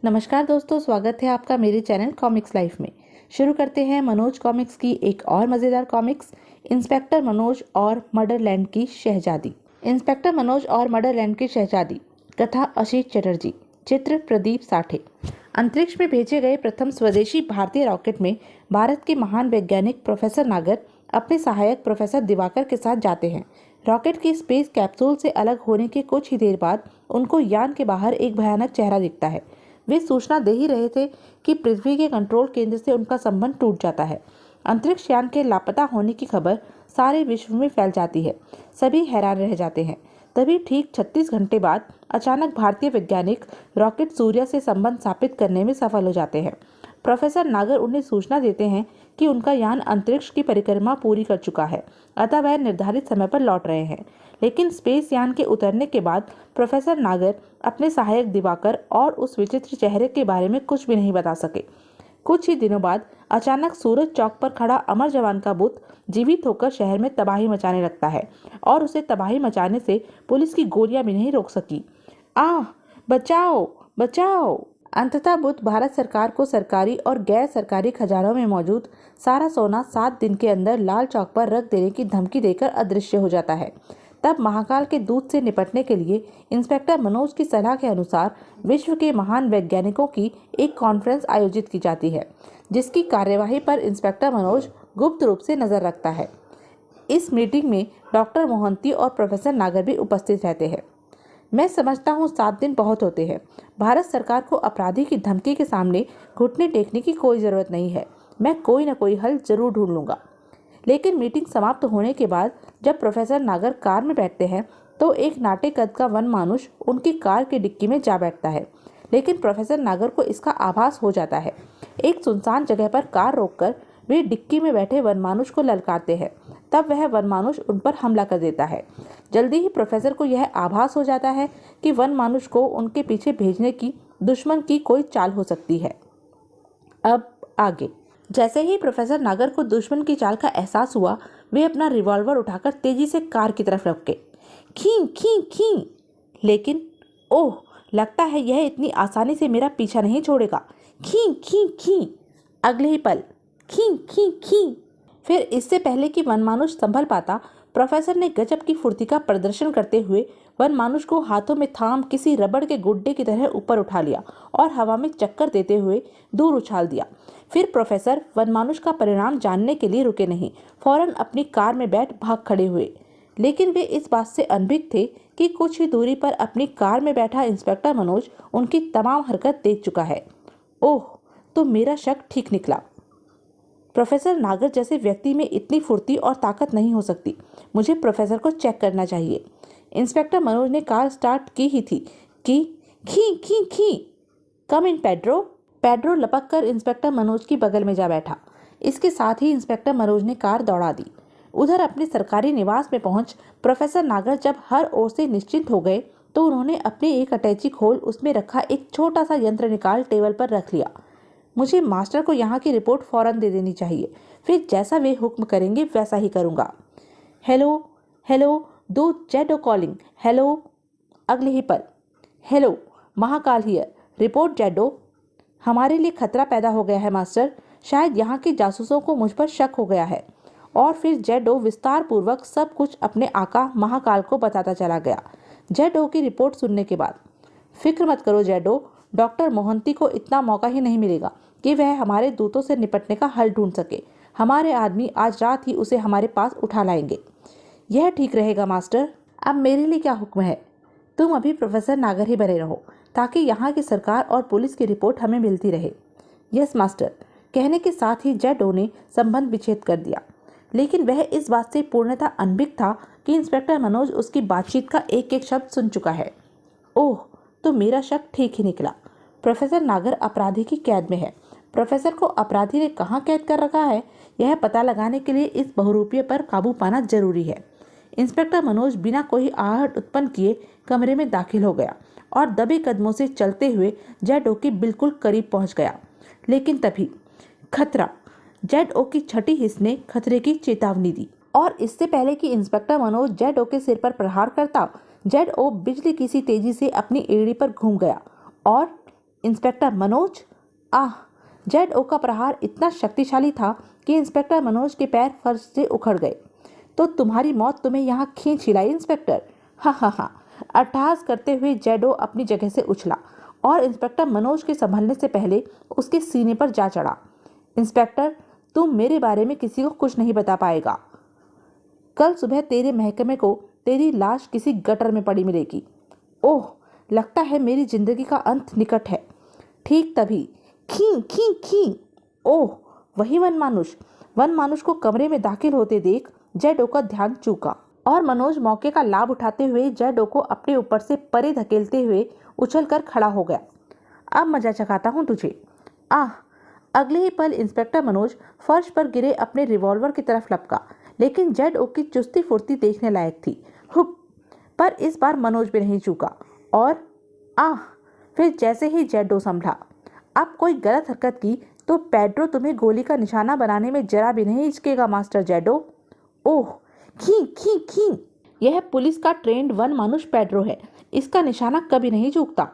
नमस्कार दोस्तों, स्वागत है आपका मेरे चैनल कॉमिक्स लाइफ में। शुरू करते हैं मनोज कॉमिक्स की एक और मज़ेदार कॉमिक्स, इंस्पेक्टर मनोज और मर्डरलैंड की शहजादी। इंस्पेक्टर मनोज और मर्डरलैंड की शहजादी, कथा अशीष चटर्जी, चित्र प्रदीप साठे। अंतरिक्ष में भेजे गए प्रथम स्वदेशी भारतीय रॉकेट में भारत के महान वैज्ञानिक प्रोफेसर नागर अपने सहायक प्रोफेसर दिवाकर के साथ जाते हैं। रॉकेट की स्पेस कैप्सूल से अलग होने के कुछ ही देर बाद उनको यान के बाहर एक भयानक चेहरा दिखता है। वे सूचना दे ही रहे थे कि पृथ्वी के कंट्रोल केंद्र से उनका संबंध टूट जाता है। अंतरिक्ष यान के लापता होने की खबर सारे विश्व में फैल जाती है। सभी हैरान रह जाते हैं। तभी ठीक 36 घंटे बाद अचानक भारतीय वैज्ञानिक रॉकेट सूर्य से संबंध स्थापित करने में सफल हो जाते हैं। प्रोफेसर नागर उन्हें सूचना देते हैं कि उनका यान अंतरिक्ष की परिक्रमा पूरी कर चुका है, अतः वह निर्धारित समय पर लौट रहे हैं। लेकिन स्पेस यान के उतरने के बाद प्रोफेसर नागर अपने सहायक दिवाकर और उस विचित्र चेहरे के बारे में कुछ भी नहीं बता सके। कुछ ही दिनों बाद अचानक सूरज चौक पर खड़ा अमर जवान का बुत जीवित होकर शहर में तबाही मचाने लगता है और उसे तबाही मचाने से पुलिस की गोलियां भी नहीं रोक सकी। आह, बचाओ बचाओ! अंततः बुत भारत सरकार को सरकारी और गैर सरकारी खजानों में मौजूद सारा सोना 7 दिन के अंदर लाल चौक पर रख देने की धमकी देकर अदृश्य हो जाता है। तब महाकाल के दूत से निपटने के लिए इंस्पेक्टर मनोज की सलाह के अनुसार विश्व के महान वैज्ञानिकों की एक कॉन्फ्रेंस आयोजित की जाती है, जिसकी कार्यवाही पर इंस्पेक्टर मनोज गुप्त रूप से नजर रखता है। इस मीटिंग में डॉक्टर मोहंती और प्रोफेसर नागर भी उपस्थित रहते हैं। मैं समझता हूँ 7 दिन बहुत होते हैं। भारत सरकार को अपराधी की धमकी के सामने घुटने टेकने की कोई जरूरत नहीं है। मैं कोई न कोई हल जरूर ढूंढ लूंगा। लेकिन मीटिंग समाप्त होने के बाद जब प्रोफेसर नागर कार में बैठते हैं तो एक नाटे कद का वन मानुष उनकी कार की डिक्की में जा बैठता है। लेकिन प्रोफेसर नागर को इसका आभास हो जाता है। एक सुनसान जगह पर कार रोककर वे डिक्की में बैठे वन मानुष को ललकारते हैं। तब वह वन मानुष उन पर हमला कर देता है। जल्दी ही प्रोफेसर को यह आभास हो जाता है कि वन मानुष को उनके पीछे भेजने की दुश्मन की कोई चाल हो सकती है। अब आगे। जैसे ही प्रोफेसर नागर को दुश्मन की चाल का एहसास हुआ, वे अपना रिवॉल्वर उठाकर तेजी से कार की तरफ लपके। खीं खीं खीं। लेकिन ओह, लगता है यह इतनी आसानी से मेरा पीछा नहीं छोड़ेगा। खीं खीं खीं। अगले ही पल खीं खीं खीं। फिर इससे पहले कि वनमानुष संभल पाता, प्रोफेसर ने गजब की फुर्ती का प्रदर्शन करते हुए वनमानुष को हाथों में थाम किसी रबड़ के गुड्डे की तरह ऊपर उठा लिया और हवा में चक्कर देते हुए दूर उछाल दिया। फिर प्रोफेसर वनमानुष का परिणाम जानने के लिए रुके नहीं, फौरन अपनी कार में बैठ भाग खड़े हुए। लेकिन वे इस बात से अनभिज्ञ थे कि कुछ ही दूरी पर अपनी कार में बैठा इंस्पेक्टर मनोज उनकी तमाम हरकत देख चुका है। ओह, तो मेरा शक ठीक निकला। प्रोफेसर नागर जैसे व्यक्ति में इतनी फुर्ती और ताकत नहीं हो सकती। मुझे प्रोफेसर को चेक करना चाहिए। इंस्पेक्टर मनोज ने कार स्टार्ट की ही थी कि खी खी खी। कम इन पेड्रो। पेड्रो लपक कर इंस्पेक्टर मनोज की बगल में जा बैठा। इसके साथ ही इंस्पेक्टर मनोज ने कार दौड़ा दी। उधर अपने सरकारी निवास में पहुंच प्रोफेसर नागर जब हर ओर से निश्चिंत हो गए तो उन्होंने अपनी एक अटैची खोल उसमें रखा एक छोटा सा यंत्र निकाल टेबल पर रख लिया। मुझे मास्टर को यहाँ की रिपोर्ट फौरन दे देनी चाहिए, फिर जैसा वे हुक्म करेंगे वैसा ही करूँगा। हेलो हेलो, दो जेडो कॉलिंग। हेलो। अगले ही पल हेलो, महाकाल हियर। रिपोर्ट जेडो। हमारे लिए खतरा पैदा हो गया है मास्टर। शायद यहाँ के जासूसों को मुझ पर शक हो गया है। और फिर जेडो विस्तार पूर्वक सब कुछ अपने आका महाकाल को बताता चला गया। जेडो की रिपोर्ट सुनने के बाद, फिक्र मत करो जेडो, डॉक्टर मोहंती को इतना मौका ही नहीं मिलेगा कि वह हमारे दूतों से निपटने का हल ढूंढ सके। हमारे आदमी आज रात ही उसे हमारे पास उठा लाएंगे। यह ठीक रहेगा मास्टर। अब मेरे लिए क्या हुक्म है? तुम अभी प्रोफेसर नागर ही बने रहो ताकि यहाँ की सरकार और पुलिस की रिपोर्ट हमें मिलती रहे। Yes master. कहने के साथ ही जेडो ने संबंध विच्छेद कर दिया। लेकिन वह इस बात से पूर्णतः अनभिज्ञ था कि इंस्पेक्टर मनोज उसकी बातचीत का एक एक शब्द सुन चुका है। ओह, तो मेरा शक ठीक ही निकला। प्रोफेसर नागर अपराधी की कैद में है। प्रोफेसर को अपराधी ने कहाँ कैद कर रखा है, यह पता लगाने के लिए इस बहुरूपिये पर काबू पाना जरूरी है। इंस्पेक्टर मनोज बिना कोई आहट उत्पन्न किए कमरे में दाखिल हो गया और दबे कदमों से चलते हुए जेडो के बिल्कुल करीब पहुंच गया। लेकिन तभी खतरा। जेडओ की छठी हिस्स ने खतरे की चेतावनी दी और इससे पहले कि इंस्पेक्टर मनोज जेडओ के सिर पर प्रहार करता, जेडओ बिजली की सी तेजी से अपनी एड़ी पर घूम गया और इंस्पेक्टर मनोज। आह! जेड ओ का प्रहार इतना शक्तिशाली था कि इंस्पेक्टर मनोज के पैर फर्श से उखड़ गए। तो तुम्हारी मौत तुम्हें यहाँ खींच ही लाई इंस्पेक्टर। हा हा हा! अट्टहास करते हुए जेड ओ अपनी जगह से उछला और इंस्पेक्टर मनोज के संभलने से पहले उसके सीने पर जा चढ़ा। इंस्पेक्टर, तुम मेरे बारे में किसी को कुछ नहीं बता पाएगा। कल सुबह तेरे महकमे को तेरी लाश किसी गटर में पड़ी मिलेगी। ओह, लगता है मेरी जिंदगी का अंत निकट है। ठीक तभी खी खी खी। ओह, वही वन मानुष को कमरे में दाखिल होते देख जेड ओ का ध्यान चूका और मनोज मौके का लाभ उठाते हुए जेड ओ को अपने ऊपर से परे धकेलते हुए उछलकर खड़ा हो गया। अब मजा चखाता हूँ तुझे। आह! अगले ही पल इंस्पेक्टर मनोज फर्श पर गिरे अपने रिवॉल्वर की तरफ लपका, लेकिन जेड ओ की चुस्ती फुर्ती देखने लायक थी। हुप! पर इस बार मनोज भी नहीं चूका और आह! फिर जैसे ही जेड ओ संभला, अब कोई गलत हरकत की तो पेड्रो तुम्हें गोली का निशाना बनाने में जरा भी नहीं हिचकेगा मास्टर जेडो। ओह! खी खी खी! यह पुलिस का ट्रेंड वन मानुष पेड्रो है, इसका निशाना कभी नहीं चूकता।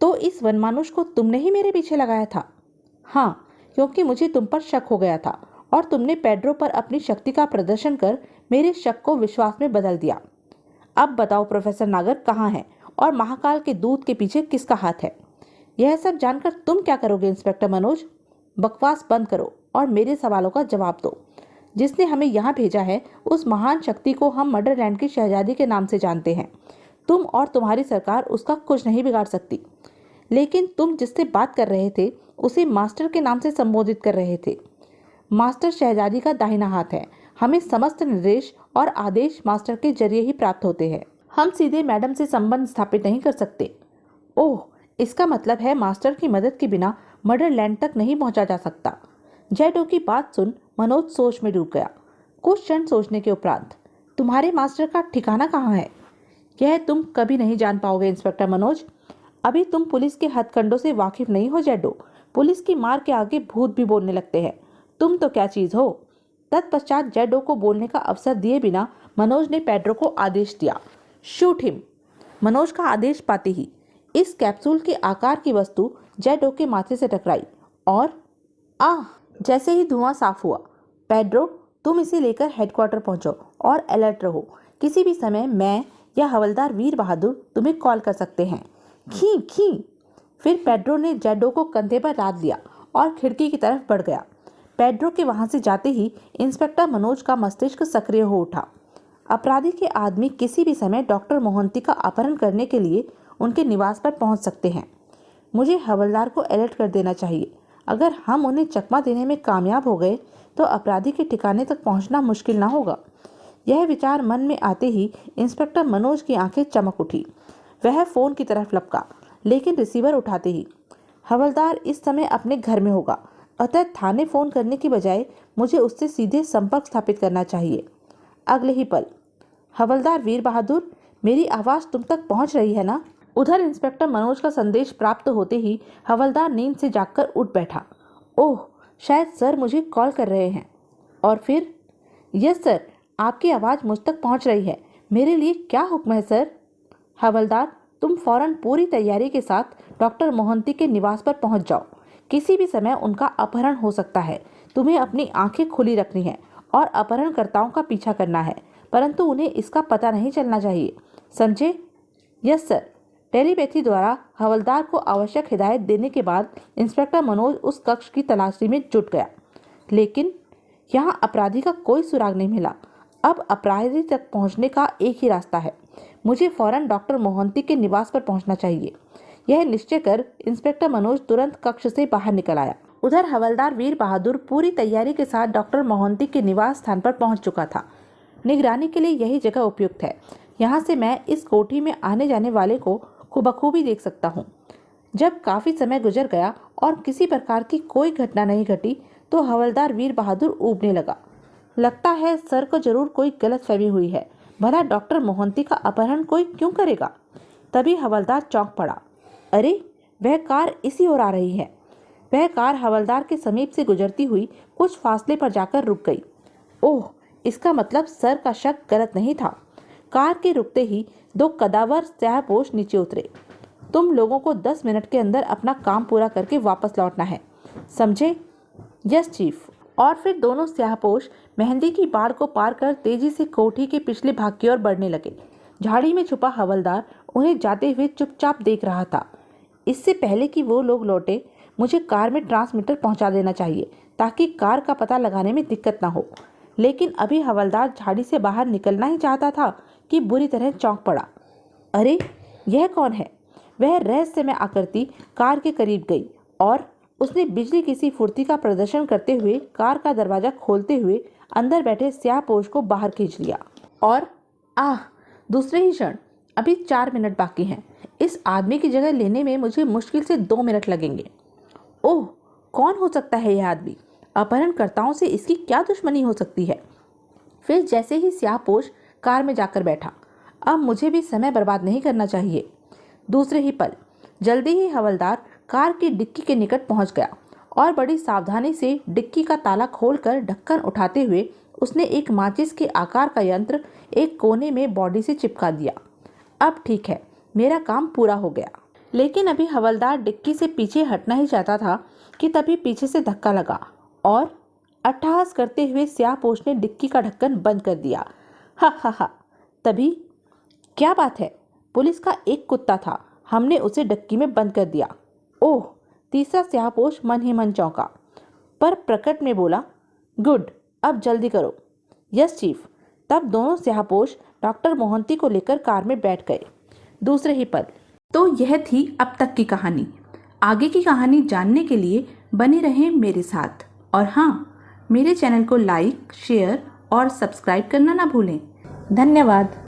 तो इस वन मानुष को तुमने ही मेरे पीछे लगाया था? हाँ, क्योंकि मुझे तुम पर शक हो गया था और तुमने पेड्रो पर अपनी शक्ति का प्रदर्शन कर मेरे शक को विश्वास में बदल दिया। अब बताओ प्रोफेसर नागर कहाँ है और महाकाल के दूत के पीछे किसका हाथ है? यह सब जानकर तुम क्या करोगे इंस्पेक्टर मनोज? बकवास बंद करो और मेरे सवालों का जवाब दो। जिसने हमें यहाँ भेजा है उस महान शक्ति को हम मदरलैंड की शहजादी के नाम से जानते हैं। तुम और तुम्हारी सरकार उसका कुछ नहीं बिगाड़ सकती। लेकिन तुम जिससे बात कर रहे थे उसे मास्टर के नाम से संबोधित कर रहे थे। मास्टर शहजादी का दाहिना हाथ है। हमें समस्त निर्देश और आदेश मास्टर के जरिए ही प्राप्त होते हैं। हम सीधे मैडम से संबंध स्थापित नहीं कर सकते। ओह, इसका मतलब है मास्टर की मदद के बिना मदरलैंड तक नहीं पहुंचा जा सकता। जेडो की बात सुन मनोज सोच में डूब गया। कुछ क्षण सोचने के उपरांत, तुम्हारे मास्टर का ठिकाना कहाँ है? यह तुम कभी नहीं जान पाओगे इंस्पेक्टर मनोज। अभी तुम पुलिस के हथकंडों से वाकिफ नहीं हो जेडो। पुलिस की मार के आगे भूत भी बोलने लगते हैं। तुम तो क्या चीज हो। तत्पश्चात जेडो को बोलने का अवसर दिए बिना मनोज ने पेड्रो को आदेश दिया, शूट हिम। मनोज का आदेश पाते ही इस कैप्सूल के आकार की वस्तु जेडो के माथे से टकराई और आह! जैसे ही धुआं साफ हुआ। पेड्रो, तुम इसे लेकर हेडक्वार्टर पहुंचो और अलर्ट रहो। किसी भी समय मैं या हवलदार वीर बहादुर तुम्हें कॉल कर सकते हैं। खी खी! फिर पेड्रो ने जेडो को कंधे पर लाद लिया और खिड़की की तरफ बढ़ गया। पेड्रो के वहां से जाते ही इंस्पेक्टर मनोज का मस्तिष्क सक्रिय हो उठा। अपराधी के आदमी किसी भी समय डॉक्टर मोहंती का अपहरण करने के लिए उनके निवास पर पहुंच सकते हैं। मुझे हवलदार को अलर्ट कर देना चाहिए। अगर हम उन्हें चकमा देने में कामयाब हो गए तो अपराधी के ठिकाने तक पहुंचना मुश्किल ना होगा। यह विचार मन में आते ही इंस्पेक्टर मनोज की आंखें चमक उठी। वह फोन की तरफ लपका, लेकिन रिसीवर उठाते ही, हवलदार इस समय अपने घर में होगा, अतः थाने फोन करने की बजाय मुझे उससे सीधे संपर्क स्थापित करना चाहिए। अगले ही पल, हवलदार वीर बहादुर, मेरी आवाज़ तुम तक पहुंच रही है ना? उधर इंस्पेक्टर मनोज का संदेश प्राप्त होते ही हवलदार नींद से जागकर उठ बैठा। ओह, शायद सर मुझे कॉल कर रहे हैं। और फिर, यस सर, आपकी आवाज़ मुझ तक पहुंच रही है। मेरे लिए क्या हुक्म है सर? हवलदार, तुम फौरन पूरी तैयारी के साथ डॉक्टर मोहंती के निवास पर पहुंच जाओ। किसी भी समय उनका अपहरण हो सकता है। तुम्हें अपनी आंखें खुली रखनी है और अपहरणकर्ताओं का पीछा करना है, परंतु उन्हें इसका पता नहीं चलना चाहिए। समझे? Yes sir. टेलीपैथी द्वारा हवलदार को आवश्यक हिदायत देने के बाद इंस्पेक्टर मनोज उस कक्ष की तलाशी में जुट गया, लेकिन यहाँ अपराधी का कोई सुराग नहीं मिला। अब अपराधी तक पहुँचने का एक ही रास्ता है। मुझे फौरन डॉक्टर मोहंती के निवास पर पहुँचना चाहिए। यह निश्चय कर इंस्पेक्टर मनोज तुरंत कक्ष से बाहर निकल आया। उधर हवलदार वीर बहादुर पूरी तैयारी के साथ डॉक्टर मोहंती के निवास स्थान पर पहुँच चुका था। निगरानी के लिए यही जगह उपयुक्त है। यहाँ से मैं इस कोठी में आने जाने वाले को बखूबी देख सकता हूँ। जब काफी समय गुजर गया और किसी प्रकार की कोई घटना नहीं घटी तो हवलदार वीर बहादुर ऊबने लगा। लगता है सर को जरूर कोई गलतफहमी हुई है। भला डॉक्टर मोहंती का अपहरण कोई क्यों करेगा? तभी हवलदार चौंक पड़ा। अरे, वह कार इसी ओर आ रही है। वह कार हवलदार के समीप से गुजरती हुई कुछ फासले पर जाकर रुक गई। ओह, इसका मतलब सर का शक गलत नहीं था। कार के रुकते ही दो कदावर स्याहपोश नीचे उतरे। तुम लोगों को 10 मिनट के अंदर अपना काम पूरा करके वापस लौटना है, समझे? Yes chief. और फिर दोनों स्याहपोश मेहंदी की बाड़ को पार कर तेजी से कोठी के पिछले भाग की ओर बढ़ने लगे। झाड़ी में छुपा हवलदार उन्हें जाते हुए चुपचाप देख रहा था। इससे पहले कि वो लोग लौटे, मुझे कार में ट्रांसमीटर पहुंचा देना चाहिए ताकि कार का पता लगाने में दिक्कत ना हो। लेकिन अभी हवलदार झाड़ी से बाहर निकलना ही चाहता था कि बुरी तरह चौंक पड़ा। अरे, यह कौन है? वह रहस्यमय आकृति कार के करीब गई और उसने बिजली की सी फुर्ती का प्रदर्शन करते हुए कार का दरवाजा खोलते हुए अंदर बैठे स्याहपोश को बाहर खींच लिया। और दूसरे ही क्षण, अभी 4 मिनट बाकी हैं। इस आदमी की जगह लेने में मुझे मुश्किल से 2 मिनट लगेंगे। ओह, कौन हो सकता है यह आदमी? अपहरणकर्ताओं से इसकी क्या दुश्मनी हो सकती है? फिर जैसे ही स्याहपोश कार में जाकर बैठा, अब मुझे भी समय बर्बाद नहीं करना चाहिए। दूसरे ही पल जल्दी ही हवलदार कार की डिक्की के निकट पहुंच गया और बड़ी सावधानी से डिक्की का ताला खोलकर ढक्कन उठाते हुए उसने एक माचिस के आकार का यंत्र एक कोने में बॉडी से चिपका दिया। अब ठीक है, मेरा काम पूरा हो गया। लेकिन अभी हवलदार डिक्की से पीछे हटना ही चाहता था कि तभी पीछे से धक्का लगा और अट्टहास करते हुए स्याहपोश ने डिक्की का ढक्कन बंद कर दिया। हा हा हा। तभी क्या बात है, पुलिस का एक कुत्ता था, हमने उसे डिक्की में बंद कर दिया। ओह, तीसरा स्याहपोश मन ही मन चौंका, पर प्रकट में बोला, गुड, अब जल्दी करो। Yes chief. तब दोनों स्याहपोश डॉक्टर मोहंती को लेकर कार में बैठ गए। दूसरे ही पल। तो यह थी अब तक की कहानी। आगे की कहानी जानने के लिए बने रहें मेरे साथ। और हाँ, मेरे चैनल को लाइक, शेयर और सब्सक्राइब करना ना भूलें। धन्यवाद।